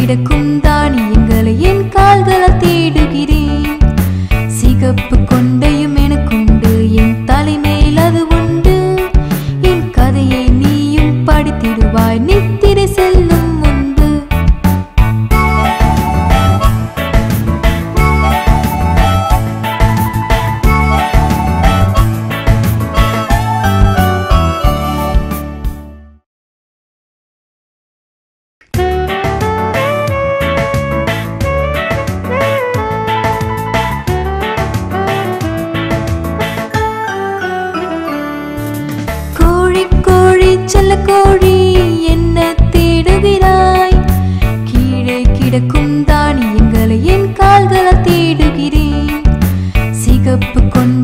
கிடக்கும் தானியங்களை என் கால்களால் தேடுகிறேன். சிகப்பு கொண்டையும் எனக்குண்டு, என் தலைமேல் அது உண்டு. என் கதையை நீயும் படித்திடுவாய் நித்திரை செல்லும் முன்பு. செல்லக்கோழி என்ன தேடுகிறாய்? கீழே கிடக்கும் தானியங்களை என் கால்களால் தேடுகிறேன். சிகப்பு கொண்ட